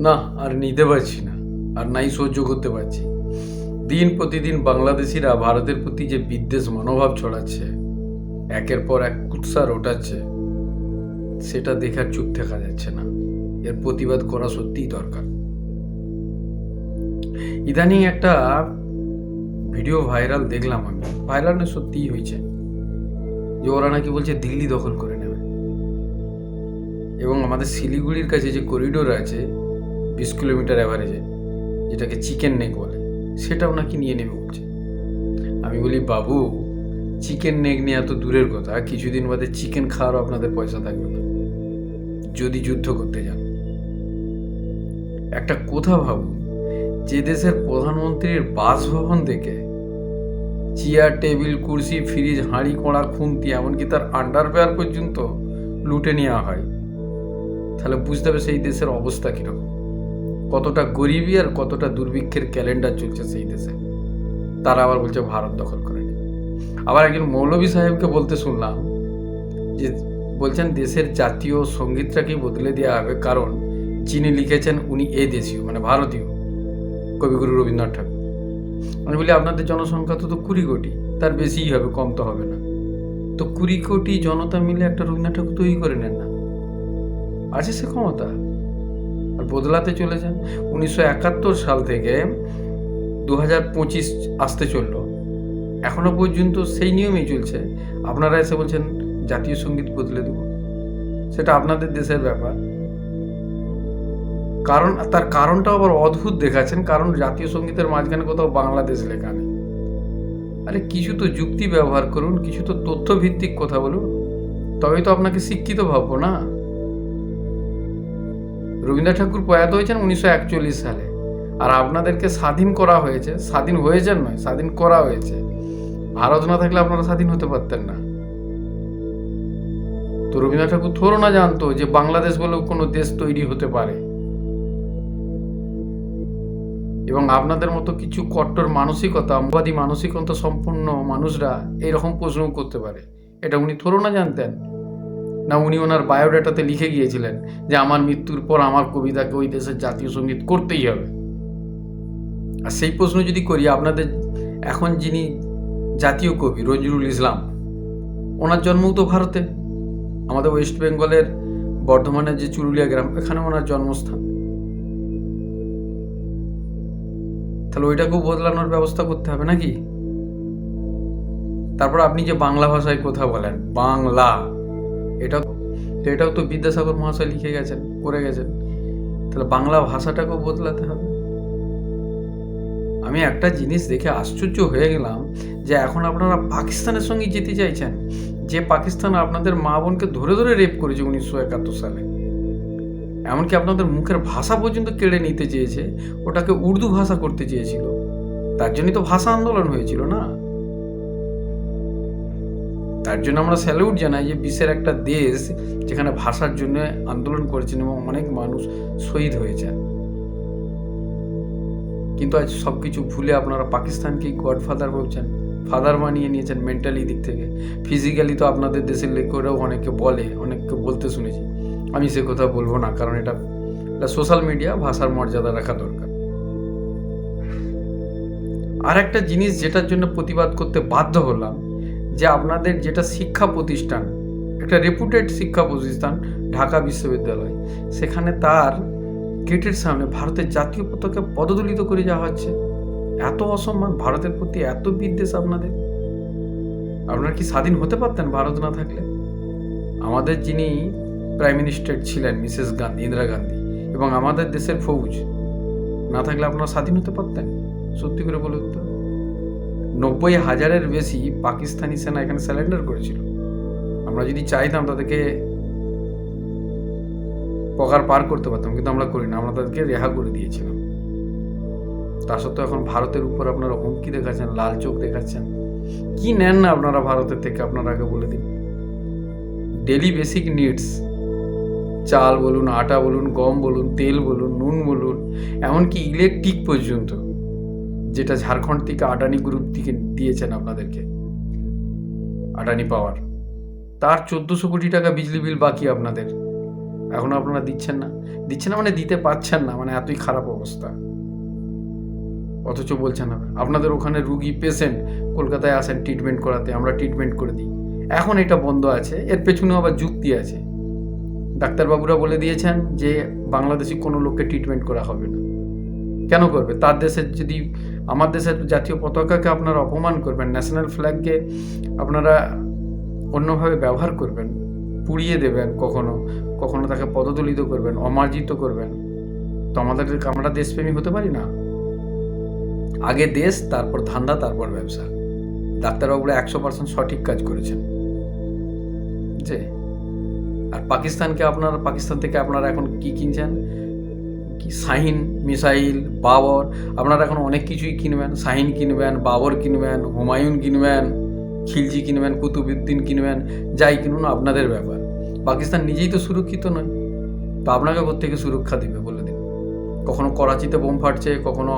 না, আর নিতে পারছি না, আর নাই সহ্য করতে পারছি। দিন প্রতিদিন বাংলাদেশিরা ভারতের প্রতি যে বিদ্বেষ মনোভাব ছড়াচ্ছে, একের পর এক কুৎসা রটাচ্ছে, সেটা দেখার চুপ থাকা যাচ্ছে না। এর প্রতিবাদ করা সত্যিই দরকার। ইদানিং একটা ভিডিও ভাইরাল দেখলাম আমি, ভাইরাল না সত্যিই হয়েছে, যে ওরা নাকি বলছে দিল্লি দখল করে নেবে, এবং আমাদের শিলিগুড়ির কাছে যে করিডোর আছে 20 কিলোমিটার অ্যাভারেজে, যেটাকে চিকেন নেক বলে, সেটাও নাকি নিয়ে নেবে বলছে। আমি বলি বাবু, চিকেন নেক নিয়ে এত দূরের কথা, কিছুদিন বাদে চিকেন খাওয়ারও আপনাদের পয়সা থাকবে না যদি যুদ্ধ করতে যান। একটা কথা ভাবুন, যে দেশের প্রধানমন্ত্রীর বাসভবন থেকে চেয়ার, টেবিল, কুর্সি, ফ্রিজ, হাঁড়ি, কড়া, খুন্তি, এমনকি তার আন্ডারওয়্যার পর্যন্ত লুটে নেওয়া হয়, তাহলে বুঝতে হবে সেই দেশের অবস্থা কীরকম, কতটা গরিবী আর কতটা দুর্ভিক্ষের ক্যালেন্ডার চলছে সেই দেশে। তারা আবার বলছে ভারত দখল করে নেবে। আবার একজন মৌলভী সাহেবকে বলতে শুনলাম যে, বলছেন দেশের জাতীয় সঙ্গীতটাকেই বদলে দেওয়া হবে, কারণ যিনি লিখেছেন উনি এ দেশীয়, মানে ভারতীয়, কবিগুরু রবীন্দ্রনাথ ঠাকুর। আমি বলি আপনাদের জনসংখ্যা তো 20 কোটি, তার বেশিই হবে, কম তো হবে না। তো 20 কোটি জনতা মিলে একটা রবীন্দ্রনাথ ঠাকুর তৈরি করে নেন না, আছে সে ক্ষমতা, আর বদলাতে চলেছেন। 1971 সাল থেকে 2025 আসতে চললো, এখনো পর্যন্ত সেই নিয়মেই চলছে। আপনারা এসে বলছেন জাতীয় সঙ্গীত বদলে দেব, সেটা আপনাদের দেশের ব্যাপার। কারণ তার কারণটা আবার অদ্ভুত দেখাচ্ছেন, কারণ জাতীয় সঙ্গীতের মাঝখানে কোথাও বাংলাদেশ লেখা নেই। আরে কিছু তো যুক্তি ব্যবহার করুন, কিছু তো তথ্য ভিত্তিক কথা বলুন, তবেই তো আপনাকে শিক্ষিত ভাববো না। রবীন্দ্রনাথ ঠাকুর প্রয়াত হয়েছেন 1941 সালে, আর আপনাদেরকে স্বাধীন করা হয়েছে, স্বাধীন হয়েছেন নয়, স্বাধীন করা হয়েছে। ভারত না থাকলে আপনারা স্বাধীন হতে পারতেন না। তো রবীন্দ্রনাথ ঠাকুর থোড়ো না জানতো যে বাংলাদেশ বলেও কোনো দেশ তৈরি হতে পারে, এবং আপনাদের মতো কিছু কট্টর মানসিকতাবাদী মানসিকতা সম্পন্ন মানুষরা এইরকম প্রশ্ন করতে পারে, এটা উনি থোড়ো না জানতেন। না উনি ওনার বায়োডাটাতে লিখে গিয়েছিলেন যে আমার মৃত্যুর পর আমার কবিতাকে ওই দেশের জাতীয় সঙ্গীত করতেই হবে। আর সেই প্রশ্ন যদি করি, আপনাদের এখন যিনি জাতীয় কবি নজরুল ইসলাম, ওনার জন্মও তো ভারতে, আমাদের ওয়েস্ট বেঙ্গলের বর্ধমানের যে চুরুলিয়া গ্রাম, এখানে ওনার জন্মস্থান। তাহলে ওইটাকেও বদলানোর ব্যবস্থা করতে হবে নাকি? তারপর আপনি যে বাংলা ভাষায় কথা বলেন, বাংলা, এটাও তো বিদ্যাসাগর মহাশয় লিখে গেছেন, করে গেছেন। তাহলে বাংলা ভাষাটাকেও বদলাতে হবে। আমি একটা জিনিস দেখে আশ্চর্য হয়ে গেলাম, যে এখন আপনারা পাকিস্তানের সঙ্গে যেতে চাইছেন, যে পাকিস্তান আপনাদের মা বোনকে ধরে ধরে রেপ করেছে 1971 সালে, এমনকি আপনাদের মুখের ভাষা পর্যন্ত কেড়ে নিতে চেয়েছে, ওটাকে উর্দু ভাষা করতে চেয়েছিল। তার জন্যই তো ভাষা আন্দোলন হয়েছিল না? তার জন্য আমরা স্যালুট জানাই যে বিশ্বের একটা দেশ যেখানে ভাষার জন্য আন্দোলন করেছেন এবং অনেক মানুষ শহীদ হয়েছেন। কিন্তু আজ সব কিছু ভুলে আপনারা পাকিস্তানকেই গডফাদার ভাবছেন, ফাদার বানিয়ে নিয়েছেন মেন্টালি দিক থেকে। ফিজিক্যালি তো আপনাদের দেশের লোকেরাও অনেকে বলে, অনেককে বলতে শুনেছি, আমি সে কথা বলবো না, কারণ এটা সোশ্যাল মিডিয়া, ভাষার মর্যাদা রাখা দরকার। আর একটা জিনিস যেটার জন্য প্রতিবাদ করতে বাধ্য হলাম, যে আপনাদের যেটা শিক্ষা প্রতিষ্ঠান, একটা রেপুটেড শিক্ষা প্রতিষ্ঠান ঢাকা বিশ্ববিদ্যালয়, সেখানে তার গেটের সামনে ভারতের জাতীয় পতাকা পদদলিত করে যাওয়া হচ্ছে। এত অসম্মান, ভারতের প্রতি এত বিদ্বেষ আপনাদের। আপনারা কি স্বাধীন হতে পারতেন ভারত না থাকলে? আমাদের যিনি প্রাইম মিনিস্টার ছিলেন মিসেস গান্ধী, ইন্দিরা গান্ধী, এবং আমাদের দেশের ফৌজ না থাকলে আপনারা স্বাধীন হতে পারতেন? সত্যি করে বলুন তো। 90,000-এর বেশি পাকিস্তানি সেনা এখানে স্যারেন্ডার করেছিল। আমরা যদি চাইতাম তাদেরকে পগার পার করতে পারতাম, কিন্তু আমরা করি না, আমরা তাদেরকে রেহা করে দিয়েছিলাম। তা সত্ত্বেও এখন ভারতের উপর আপনারা হুমকি দেখাচ্ছেন, লাল চোখ দেখাচ্ছেন। কি নেন না আপনারা ভারতের থেকে? আপনারা আগে বলে দিন। ডেলি বেসিক নিডস, চাল বলুন, আটা বলুন, গম বলুন, তেল বলুন, নুন বলুন, এমনকি ইলেকট্রিক পর্যন্ত, যেটা ঝাড়খণ্ড থেকে আডানি গ্রুপ থেকে দিয়েছেন আপনাদেরকে, আডানি পাওয়ার, তার 1400 কোটি টাকা বিজলি বিল বাকি আপনাদের। এখনও আপনারা দিচ্ছেন না মানে দিতে পারছেন না, মানে এতই খারাপ অবস্থা। অথচ বলছেন না আপনাদের ওখানে রুগী পেশেন্ট কলকাতায় আসেন ট্রিটমেন্ট করাতে, আমরা ট্রিটমেন্ট করে দিই। এখন এটা বন্ধ আছে, এর পেছনেও আবার যুক্তি আছে। ডাক্তারবাবুরা বলে দিয়েছেন যে বাংলাদেশি কোনো লোককে ট্রিটমেন্ট করা হবে না। কেন করবে? তার দেশের যদি, আমার দেশের জাতীয় পতাকাকে আপনারা অপমান করবেন, ন্যাশনাল ফ্ল্যাগকে আপনারা অন্যভাবে ব্যবহার করবেন, পুড়িয়ে দেবেন, কখনো কখনো তাকে পদদলিত করবেন, অমার্জিত করবেন, তো আমরা দেশপ্রেমী হতে পারি না? আগে দেশ, তারপর ধান্দা, তারপর ব্যবসা। ডাক্তারবাবুরা 100% সঠিক কাজ করেছেন। যে আর পাকিস্তান থেকে আপনারা এখন কি কিনছেন? কি শাহিন মিসাইল, বাবর, আপনারা এখন অনেক কিছুই কিনবেন। শাহিন কিনবেন, বাবর কিনবেন, হুমায়ুন কিনবেন, খিলজি কিনবেন, কুতুবুদ্দিন কিনবেন, যাই কিনুন আপনাদের ব্যাপার। পাকিস্তান নিজেই তো সুরক্ষিত নয়, তো আপনাকে কোত্থেকে সুরক্ষা দিবে বলে দিন? কখনো করাচিতে বোম ফাটছে, কখনো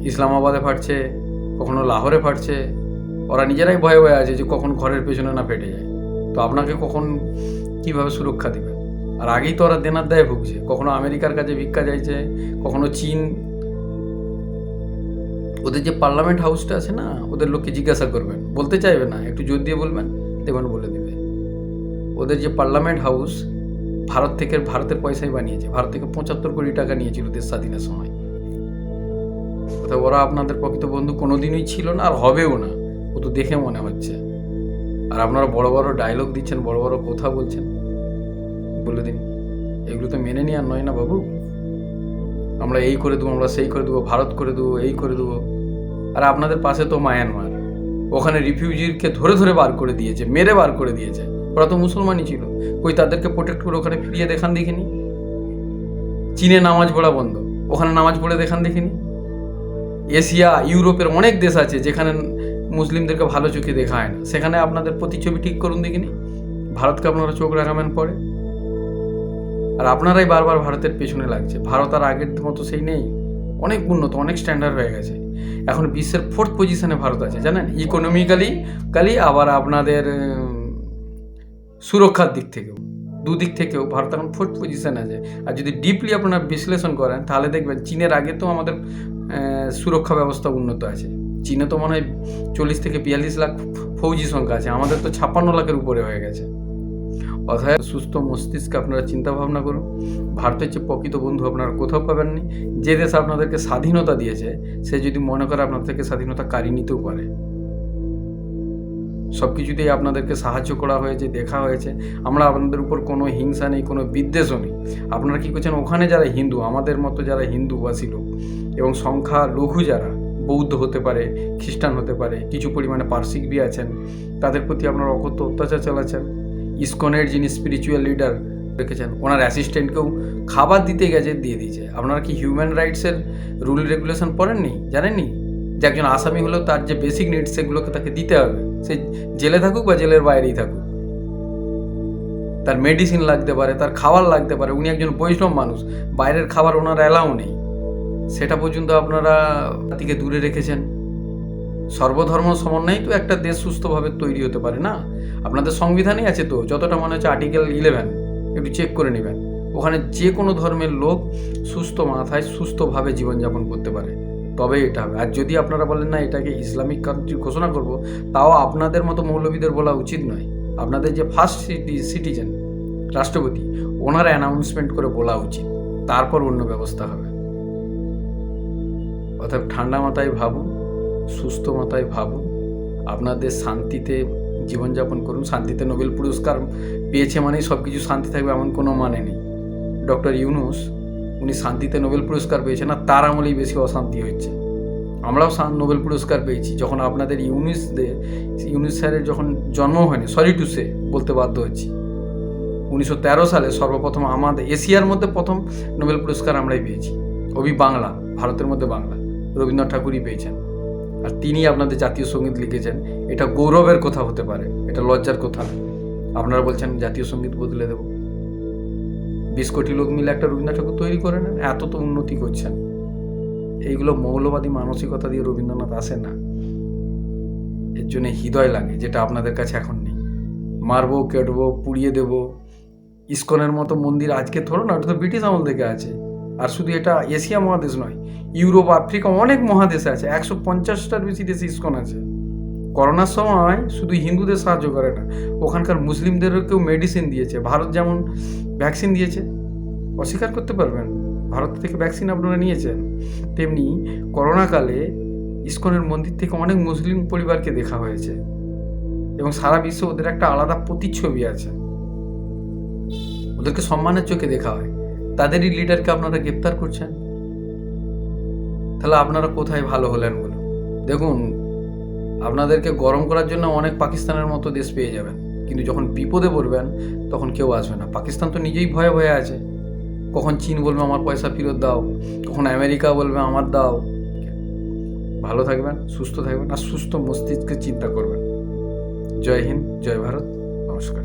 ইসলামাবাদে ফাটছে, কখনো লাহোরে ফাটছে। ওরা নিজেরাই ভয়ে ভয়ে আছে যে কখন ঘরের পেছনে না ফেটে যায়, তো আপনাকে কখন কিভাবে সুরক্ষা দিবে? আর আগেই তো ওরা দেনার দায়ে ভুগছে, কখনো আমেরিকার কাছে ভিক্ষা চাইছে, কখনো চীন। ওদের যে পার্লামেন্ট হাউসটা আছে না, ওদের লোককে জিজ্ঞাসা করবেন, বলতে চাইবে না, একটু জোর দিয়ে বলবেন, দেখবেন বলে দিবে। ওদের যে পার্লামেন্ট হাউস ভারতের পয়সায় বানিয়েছে, ভারত থেকে 75 কোটি টাকা নিয়েছিল দেশ স্বাধীনের সময়। অর্থাৎ ওরা আপনাদের প্রকৃত বন্ধু কোনোদিনই ছিল না, আর হবেও না, ও তো দেখে মনে হচ্ছে। আর আপনারা বড় বড় ডায়লগ দিচ্ছেন, বড় বড় কথা বলছেন, বলে দিন এগুলো তো মেনে নেওয়ার নয় না বাবু। আমরা এই করে দেবো, আমরা সেই করে দেবো, ভারত করে দেবো, এই করে দেবো। আর আপনাদের পাশে তো মায়ানমার, ওখানে রিফিউজিকে ধরে ধরে বার করে দিয়েছে, মেরে বার করে দিয়েছে। ওরা তো মুসলমানই ছিল, কই তাদেরকে প্রোটেক্ট করে ওখানে ফিরিয়ে দেখান দেখিনি? চীনে নামাজ পড়া বন্ধ, ওখানে নামাজ পড়ে দেখান দেখিনি? এশিয়া ইউরোপের অনেক দেশ আছে যেখানে মুসলিমদেরকে ভালো চোখে দেখা হয় না, সেখানে আপনাদের প্রতিচ্ছবি ঠিক করুন দেখিনি। ভারতকে আপনারা চোখ রাখাবেন পরে, আর আপনারাই বারবার ভারতের পেছনে লাগছে। ভারত আর আগের মতো সেই নেই, অনেক উন্নত, অনেক স্ট্যান্ডার্ড হয়ে গেছে। এখন বিশ্বের 4th পজিশনে ভারত আছে, জানেন? ইকোনমিক্যালি আবার আপনাদের সুরক্ষার দিক থেকেও, দুদিক থেকেও ভারত এখন 4th পজিশনে আছে। আর যদি ডিপলি আপনারা বিশ্লেষণ করেন তাহলে দেখবেন চীনের আগে তো আমাদের সুরক্ষা ব্যবস্থা উন্নত আছে। চীনে তো মনে হয় 40 থেকে 42 লাখ ফৌজি সংখ্যা আছে, আমাদের তো 56 লাখের উপরে হয়ে গেছে। অতএব সুস্থ মস্তিষ্কে আপনারা চিন্তা ভাবনা করুন। ভারতের যে প্রকৃত বন্ধু আপনারা কোথাও পাবেননি। যে দেশ আপনাদেরকে স্বাধীনতা দিয়েছে, সে যদি মনে করে আপনার থেকে স্বাধীনতা কাড়িয়ে নিতেও পারে। সব কিছুতেই আপনাদেরকে সাহায্য করা হয়েছে, দেখা হয়েছে। আমরা আপনাদের উপর কোনো হিংসা নেই, কোনো বিদ্বেষও নেই। আপনারা কী করছেন, ওখানে যারা হিন্দু, আমাদের মতো যারা হিন্দুবাসী লোক এবং সংখ্যা লঘু যারা বৌদ্ধ হতে পারে, খ্রিস্টান হতে পারে, কিছু পরিমাণে পার্সিক বি আছেন, তাদের প্রতি আপনারা অকথ্য অত্যাচার চালাচ্ছেন। ইসকনের যিনি স্পিরিচুয়াল লিডার রেখেছেন, ওনার অ্যাসিস্ট্যান্টকেও খাবার দিতে গেছে, দিয়ে দিয়েছে। আপনারা কি হিউম্যান রাইটসের রুল রেগুলেশন পড়েননি, জানেননি? যে একজন আসামি হলেও তার যে বেসিক নিডস সেগুলোকে তাকে দিতে হবে, সে জেলে থাকুক বা জেলের বাইরেই থাকুক। তার মেডিসিন লাগতে পারে, তার খাবার লাগতে পারে। উনি একজন বৈষ্ণব মানুষ, বাইরের খাবার ওনার অ্যালাউ নেই, সেটা পর্যন্ত আপনারা থেকে দূরে রেখেছেন। সর্বধর্ম সমন্বয়েই তো একটা দেশ সুস্থভাবে তৈরি হতে পারে না? আপনাদের সংবিধানেই আছে তো, যতটা মনে হচ্ছে আর্টিকেল 11, একটু চেক করে নেবেন। ওখানে যে কোনো ধর্মের লোক সুস্থ মাথায় সুস্থভাবে জীবনযাপন করতে পারে, তবেই এটা হবে। আর যদি আপনারা বলেন না এটাকে ইসলামিক কান্ট্রি ঘোষণা করব, তাও আপনাদের মতো মৌলবীদের বলা উচিত নয়। আপনাদের যে ফার্স্ট সিটিজেন রাষ্ট্রপতি, ওনারা অ্যানাউন্সমেন্ট করে বলা উচিত, তারপর অন্য ব্যবস্থা হবে। অর্থাৎ ঠান্ডা মাথায় ভাবুন, সুস্থ মাথায় ভাবুন, আপনাদের শান্তিতে জীবনযাপন করুন। শান্তিতে নোবেল পুরস্কার পেয়েছে মানেই সব কিছু শান্তি থাকবে এমন কোনো মানে নেই। ডক্টর ইউনুস, উনি শান্তিতে নোবেল পুরস্কার পেয়েছেন না, তার আমলেই বেশি অশান্তি হচ্ছে। আমরাও নোবেল পুরস্কার পেয়েছি যখন আপনাদের ইউনুস স্যারের যখন জন্ম হয়নি, সরি টু সে বলতে বাধ্য হচ্ছি। 1913 সালে সর্বপ্রথম আমাদের এশিয়ার মধ্যে প্রথম নোবেল পুরস্কার আমরাই পেয়েছি। বাংলা, ভারতের মধ্যে বাংলা, রবীন্দ্রনাথ ঠাকুরই পেয়েছেন। আর তিনি আপনাদের জাতীয় সঙ্গীত লিখেছেন। এটা গৌরবের কথা হতে পারে, এটা লজ্জার কথা না। আপনারা বলছেন জাতীয় সঙ্গীত বদলে দেব। 20 কোটি লোক মিলে একটা রবীন্দ্রনাথ ঠাকুর তৈরি করে নেন, এত তো উন্নতি করছেন। এইগুলো মৌলবাদী মানসিকতা দিয়ে রবীন্দ্রনাথ আসে না, এর জন্য হৃদয় লাগে, যেটা আপনাদের কাছে এখন নেই। মারবো, কেটবো, পুড়িয়ে দেব, ইসকনের মতো মন্দির আজকে ধরো না, ওটা তো ব্রিটিশ আমল থেকে আছে। আর শুধু এটা এশিয়া মহাদেশ নয়, ইউরোপ, আফ্রিকা, অনেক মহাদেশে আছে। 150টার বেশি দেশে ইসকন আছে। করোনার সময় শুধু হিন্দুদের সাহায্য করে না, ওখানকার মুসলিমদেরকেও মেডিসিন দিয়েছে। ভারত যেমন ভ্যাকসিন দিয়েছে, অস্বীকার করতে পারবেন? ভারত থেকে ভ্যাকসিন আপনারা নিয়েছেন। তেমনি করোনাকালে ইসকনের মন্দির থেকে অনেক মুসলিম পরিবারকে দেখা হয়েছে, এবং সারা বিশ্বে ওদের একটা আলাদা প্রতিচ্ছবি আছে। ওদেরকে সম্মানের চোখে দেখা হয়। তাদেরই লিডারকে আপনারা গ্রেপ্তার করছেন। তাহলে আপনারা কোথায় ভালো হলেন বলুন? দেখুন, আপনাদেরকে গরম করার জন্য অনেক পাকিস্তানের মতো দেশ পেয়ে যাবেন, কিন্তু যখন বিপদে পড়বেন তখন কেউ আসবে না। পাকিস্তান তো নিজেই ভয়ে ভয়ে আছে। কখন চীন বলবে আমার পয়সা ফেরত দাও, কখন আমেরিকা বলবে আমার দাও। ভালো থাকবেন, সুস্থ থাকবেন, আর সুস্থ মস্তিষ্কে চিন্তা করবেন। জয় হিন্দ, জয় ভারত, নমস্কার।